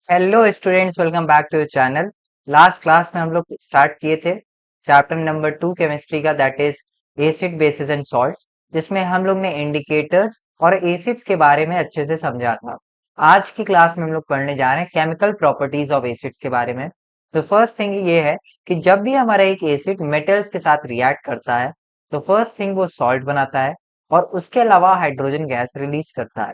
Hello students, welcome back to your channel. Last class में हम लोग स्टार्ट किए थे चैप्टर नंबर 2 केमिस्ट्री का, that is acid bases and salts, जिसमें हम लोग ने इंडिकेटर्स और एसिड्स के बारे में अच्छे से समझा था। आज की क्लास में हम लोग पढ़ने जा रहे हैं केमिकल प्रॉपर्टीज ऑफ एसिड्स के बारे में। तो फर्स्ट थिंग ये है कि जब भी हमारा एक एसिड मेटल्स के साथ रिएक्ट करता है तो फर्स्ट थिंग वो सॉल्ट बनाता है और उसके अलावा हाइड्रोजन गैस रिलीज करता है।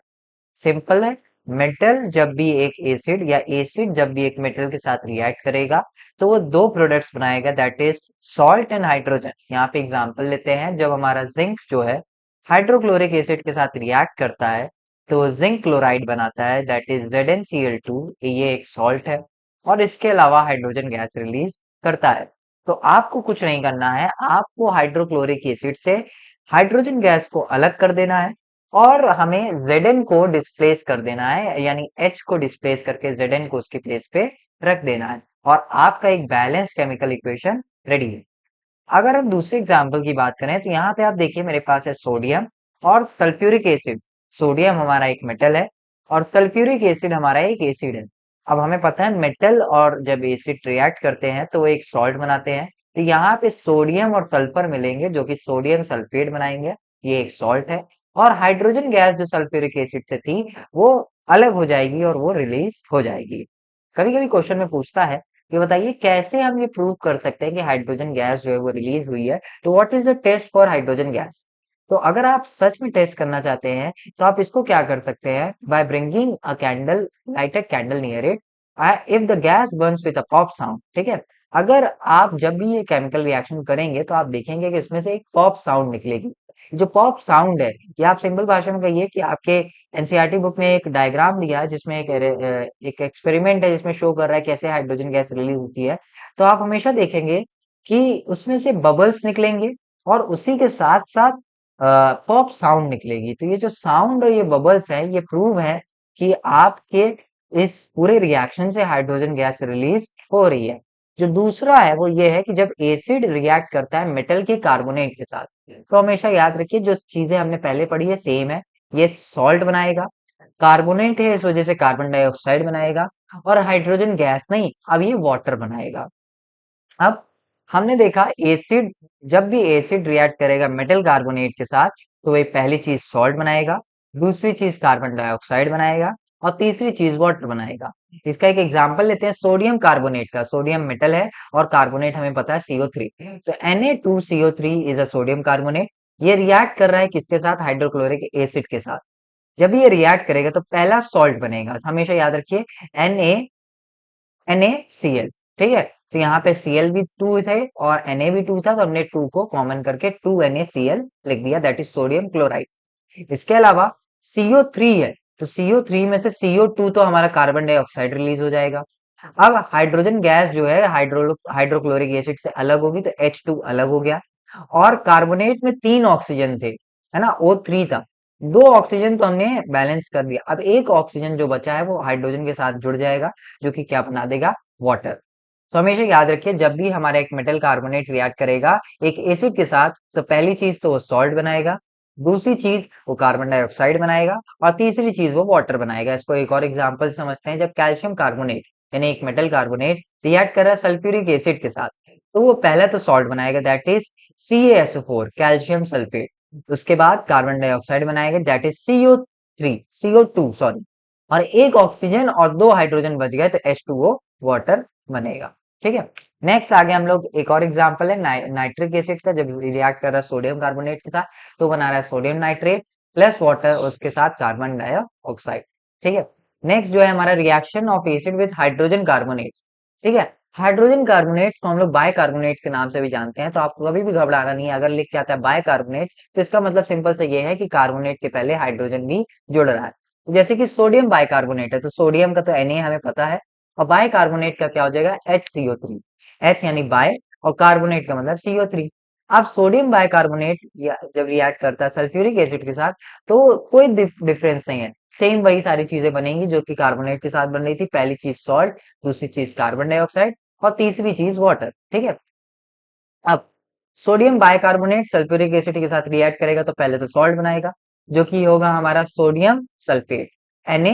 सिंपल है। मेटल जब भी एक एसिड या एसिड जब भी एक मेटल के साथ रिएक्ट करेगा तो वो दो प्रोडक्ट्स बनाएगा, that is salt and hydrogen. यहाँ पे एग्जांपल लेते हैं, जब हमारा जिंक जो है हाइड्रोक्लोरिक एसिड के साथ रिएक्ट करता है तो जिंक क्लोराइड बनाता है, दैट इज ZnCl2। ये एक सॉल्ट है और इसके अलावा हाइड्रोजन गैस रिलीज करता है। तो आपको कुछ नहीं करना है, आपको हाइड्रोक्लोरिक एसिड से हाइड्रोजन गैस को अलग कर देना है और हमें Zn को डिस्प्लेस कर देना है, यानी H को डिस्प्लेस करके Zn को उसके प्लेस पे रख देना है और आपका एक बैलेंस केमिकल इक्वेशन रेडी है। अगर हम दूसरे एग्जाम्पल की बात करें तो यहाँ पे आप देखिए मेरे पास है सोडियम और सल्फ्यूरिक एसिड। सोडियम हमारा एक मेटल है और सल्फ्यूरिक एसिड हमारा एक एसिड है। अब हमें पता है मेटल और जब एसिड रिएक्ट करते हैं तो वो एक सॉल्ट बनाते हैं। तो यहाँ पे सोडियम और सल्फर मिलेंगे जो कि सोडियम सल्फेट बनाएंगे, ये एक सॉल्ट है। और हाइड्रोजन गैस जो सल्फ्यूरिक एसिड से थी वो अलग हो जाएगी और वो रिलीज हो जाएगी। कभी कभी क्वेश्चन में पूछता है कि बताइए कैसे हम ये प्रूव कर सकते हैं कि हाइड्रोजन गैस जो है वो रिलीज हुई है, तो what is the test for hydrogen gas. तो अगर आप सच में टेस्ट करना चाहते हैं तो आप इसको क्या कर सकते हैं, by bringing a candle, lighted candle near it, if the gas Burns with a pop sound. ठीक है। अगर आप जब भी ये केमिकल रिएक्शन करेंगे तो आप देखेंगे कि इसमें से एक पॉप साउंड निकलेगी। जो पॉप साउंड है ये आप सिंपल भाषा में कहिए कि आपके एनसीईआरटी बुक में एक डायग्राम दिया है जिसमें एक एक्सपेरिमेंट है जिसमें शो कर रहा है कैसे हाइड्रोजन गैस रिलीज होती है। तो आप हमेशा देखेंगे कि उसमें से बबल्स निकलेंगे और उसी के साथ साथ पॉप साउंड निकलेगी। तो ये जो साउंड और ये बबल्स है ये प्रूव है कि आपके इस पूरे रिएक्शन से हाइड्रोजन गैस रिलीज हो रही है। जो दूसरा है वो ये है कि जब एसिड रिएक्ट करता है मेटल के कार्बोनेट के साथ, तो हमेशा याद रखिए जो चीजें हमने पहले पढ़ी है सेम है। ये सॉल्ट बनाएगा, कार्बोनेट है इस वजह से कार्बन डाइऑक्साइड बनाएगा और हाइड्रोजन गैस नहीं, अब ये वाटर बनाएगा। अब हमने देखा एसिड, जब भी एसिड रिएक्ट करेगा मेटल कार्बोनेट के साथ तो वही पहली चीज सॉल्ट बनाएगा, दूसरी चीज कार्बन डाइऑक्साइड बनाएगा और तीसरी चीज वाटर बनाएगा। इसका एक एग्जांपल लेते हैं सोडियम कार्बोनेट का। सोडियम मेटल है और कार्बोनेट हमें पता है CO3। तो Na2CO3 is a sodium carbonate. ये रिएक्ट कर रहा है किसके साथ, हाइड्रोक्लोरिक एसिड के साथ। जब ये रिएक्ट करेगा तो पहला सॉल्ट बनेगा, हमेशा याद रखिए NaCl। ठीक है। तो यहाँ पे Cl भी 2 थे और Na भी 2 था, तो हमने 2 को कॉमन करके 2NaCl लिख दिया, दैट इज सोडियम क्लोराइड। इसके अलावा CO3 है, तो CO3 में से CO2 तो हमारा कार्बन डाइऑक्साइड रिलीज हो जाएगा। अब हाइड्रोजन गैस जो है हाइड्रोक्लोरिक एसिड से अलग होगी तो H2 अलग हो गया और कार्बोनेट में 3 ऑक्सीजन थे, है ना, O3 था। 2 ऑक्सीजन तो हमने बैलेंस कर दिया, अब एक ऑक्सीजन जो बचा है वो हाइड्रोजन के साथ जुड़ जाएगा जो कि क्या बना देगा, वाटर। तो हमेशा याद रखिए जब भी हमारा एक मेटल कार्बोनेट रिएक्ट करेगा एक एसिड के साथ तो पहली चीज तो वो सॉल्ट बनाएगा, दूसरी चीज वो कार्बन डाइऑक्साइड बनाएगा और तीसरी चीज वो वाटर बनाएगा। इसको एक और एग्जांपल समझते हैं, जब कैल्शियम कार्बोनेट यानी एक मेटल कार्बोनेट रिएक्ट कर रहा है सल्फ्यूरिक एसिड के साथ तो वो पहले तो सॉल्ट बनाएगा, that is CaSO4 calcium sulphate. उसके बाद कार्बन डाइऑक्साइड बनाएगा, दैट इज CO2 सॉरी, और एक ऑक्सीजन और 2 हाइड्रोजन बच गए तो H2O वाटर बनेगा। ठीक है। नेक्स्ट आगे हम लोग एक और एग्जांपल है नाइट्रिक एसिड का। जब रिएक्ट कर रहा है सोडियम कार्बोनेट के साथ तो बना रहा है सोडियम नाइट्रेट प्लस वाटर, उसके साथ कार्बन डाइऑक्साइड। ठीक है। नेक्स्ट जो है हमारा reaction of acid with hydrogen carbonates. ठीक है। हाइड्रोजन कार्बोनेट्स को हम लोग बाइकार्बोनेट के नाम से भी जानते हैं, तो आपको कभी भी घबराना नहीं है। अगर लिख के आता है बाइकार्बोनेट तो इसका मतलब सिंपल से ये है कि कार्बोनेट के पहले हाइड्रोजन भी जुड़ रहा है। जैसे कि सोडियम बाइकार्बोनेट है तो सोडियम का तो Na हमें पता है और बाइकार्बोनेट का क्या हो जाएगा, HCO3। H यानी बाय और कार्बोनेट का मतलब CO3। अब सोडियम बाइकार्बोनेट जब रिएक्ट करता है सल्फ्यूरिक एसिड के साथ तो कोई डिफरेंस नहीं है, सेम वही सारी चीजें बनेंगी जो कि कार्बोनेट के साथ बन रही थी। पहली चीज सॉल्ट, दूसरी चीज कार्बन डाइऑक्साइड और तीसरी चीज वाटर। ठीक है। अब सोडियम बाइकार्बोनेट सल्फ्यूरिक एसिड के साथ रिएक्ट करेगा तो पहले तो सॉल्ट बनाएगा जो कि होगा हमारा सोडियम सल्फेट Na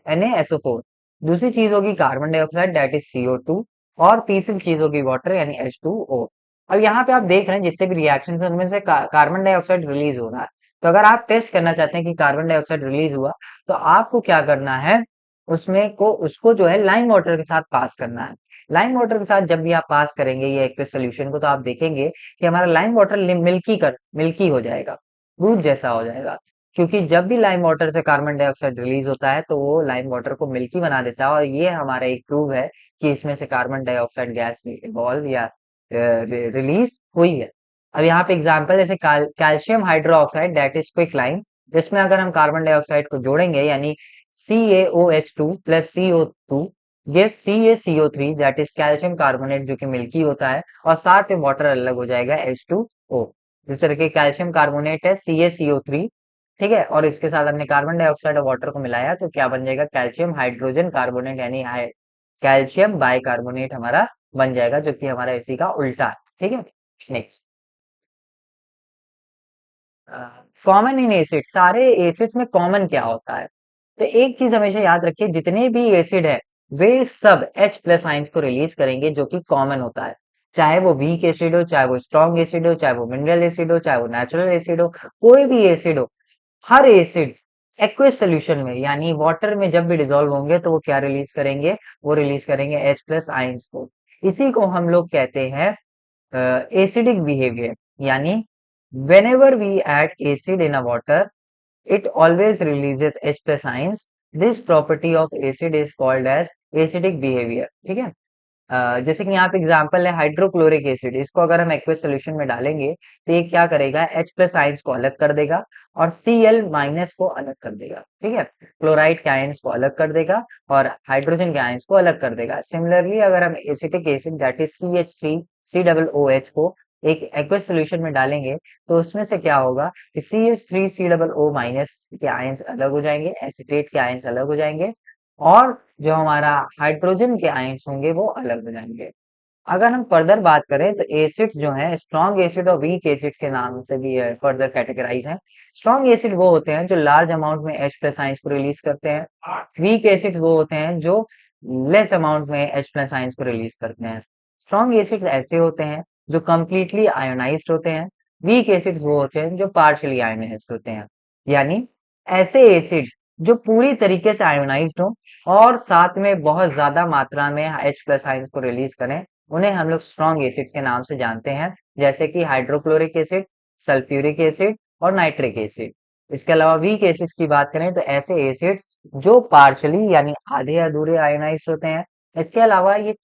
NaSO4। दूसरी चीज होगी carbon dioxide that is CO2, और तीसरी चीज होगी वाटर यानी H2O। अब यहाँ पे आप देख रहे हैं जितने भी रिएक्शन है उनमें से कार्बन डाइऑक्साइड रिलीज हो रहा है। तो अगर आप टेस्ट करना चाहते हैं कि कार्बन डाइऑक्साइड रिलीज हुआ, तो आपको क्या करना है, उसमें को उसको जो है लाइम वाटर के साथ पास करना है। लाइम वाटर के साथ जब भी आप पास करेंगे ये एक्वस सोल्यूशन को, तो आप देखेंगे कि हमारा लाइम वाटर मिल्की हो जाएगा, दूध जैसा हो जाएगा। क्योंकि जब भी लाइम वाटर से कार्बन डाइऑक्साइड रिलीज होता है तो वो लाइम वाटर को मिल्की बना देता है, और ये हमारा एक प्रूव है कि इसमें से कार्बन डाइऑक्साइड गैस इवॉल्व या रिलीज हुई है। अब यहाँ पे एग्जांपल जैसे calcium hydroxide that is quick lime, जिसमें अगर हम कार्बन डाइऑक्साइड को जोड़ेंगे यानी CaOH2 प्लस CO2 ये CaCO3 that is calcium carbonate जो कि मिल्की होता है, और साथ में वाटर अलग हो जाएगा H2O। जिस तरह के कैल्शियम कार्बोनेट है CaCO3, ठीक है, और इसके साथ हमने कार्बन डाइऑक्साइड और वाटर को मिलाया तो क्या बन जाएगा, कैल्शियम हाइड्रोजन कार्बोनेट यानी कैल्शियम बाइकार्बोनेट हमारा बन जाएगा, जो कि हमारा इसी का उल्टा है। ठीक है, नेक्स्ट, कॉमन इन एसिड, सारे एसिड में कॉमन क्या होता है। तो एक चीज हमेशा याद रखिए, जितने भी एसिड है वे सब H प्लस आइंस को रिलीज करेंगे जो कि कॉमन होता है। चाहे वो वीक एसिड हो, चाहे वो स्ट्रॉन्ग एसिड हो, चाहे वो मिनरल एसिड हो, चाहे वो नेचुरल एसिड हो, कोई भी एसिड हो, हर एसिड एक्वस सोल्यूशन में यानी वाटर में जब भी डिसॉल्व होंगे तो वो क्या रिलीज करेंगे, वो रिलीज करेंगे H प्लस आइंस को। इसी को हम लोग कहते हैं एसिडिक बिहेवियर, यानी whenever we add acid in a water it always releases H plus ions. This property of acid is called as acidic behavior। ठीक है, जैसे कि यहाँ पे एग्जांपल है हाइड्रोक्लोरिक एसिड, इसको अगर हम एक्वस सोल्यूशन में डालेंगे तो ये क्या करेगा, H प्लस आयंस को अलग कर देगा और Cl माइनस को अलग कर देगा। ठीक है, क्लोराइड के आयंस को अलग कर देगा और हाइड्रोजन के आयंस को अलग कर देगा। सिमिलरली अगर हम acetic acid that is CH3COOH को एक एक्वस सोल्यूशन में डालेंगे तो उसमें से क्या होगा कि CH3COO माइनस के आयंस अलग हो जाएंगे, एसिटेट के आयंस अलग हो जाएंगे, और जो हमारा हाइड्रोजन के आयंस होंगे वो अलग हो जाएंगे। अगर हम फर्दर बात करें तो एसिड्स जो हैं स्ट्रॉन्ग एसिड और वीक एसिड के नाम से भी फर्दर कैटेगराइज हैं। स्ट्रॉन्ग एसिड वो होते हैं जो लार्ज अमाउंट में H प्लस आयंस को रिलीज करते हैं। वीक एसिड वो होते हैं जो लेस अमाउंट में H प्लस आयंस को रिलीज करते हैं। स्ट्रॉन्ग एसिड्स ऐसे होते हैं जो कंप्लीटली आयोनाइज्ड होते हैं। वीक एसिड्स वो होते हैं जो पार्शियली आयोनाइज्ड होते हैं, यानी ऐसे एसिड जो पूरी तरीके से आयोनाइज्ड हो और साथ में बहुत ज्यादा मात्रा में H प्लस आयंस को रिलीज करें, उन्हें हम लोग स्ट्रॉन्ग एसिड्स के नाम से जानते हैं, जैसे कि हाइड्रोक्लोरिक एसिड, सल्फ्यूरिक एसिड और नाइट्रिक एसिड। इसके अलावा वीक एसिड्स की बात करें तो ऐसे एसिड्स जो पार्शली यानी आधे अधूरे आयोनाइज्ड होते हैं। इसके अलावा ये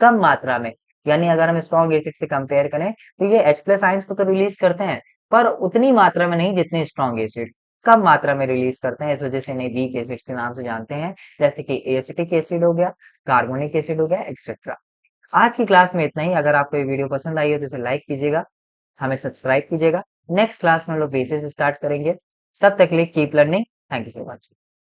कम मात्रा में, यानी अगर हम स्ट्रॉन्ग एसिड से कंपेयर करें तो ये H प्लस आयंस को तो रिलीज करते हैं पर उतनी मात्रा में नहीं जितने स्ट्रॉन्ग एसिड, कम मात्रा में रिलीज करते हैं, इस वजह से इन्हें वीक एसिड्स के नाम से जानते हैं, जैसे कि एसिटिक एसिड हो गया, कार्बोनिक एसिड हो गया, एक्सेट्रा। आज की क्लास में इतना ही। अगर आपको ये वीडियो पसंद आई हो तो इसे लाइक कीजिएगा, हमें सब्सक्राइब कीजिएगा। नेक्स्ट क्लास में हम लोग बेसिस स्टार्ट करेंगे। तब तक के लिए keep learning. Thank you so much.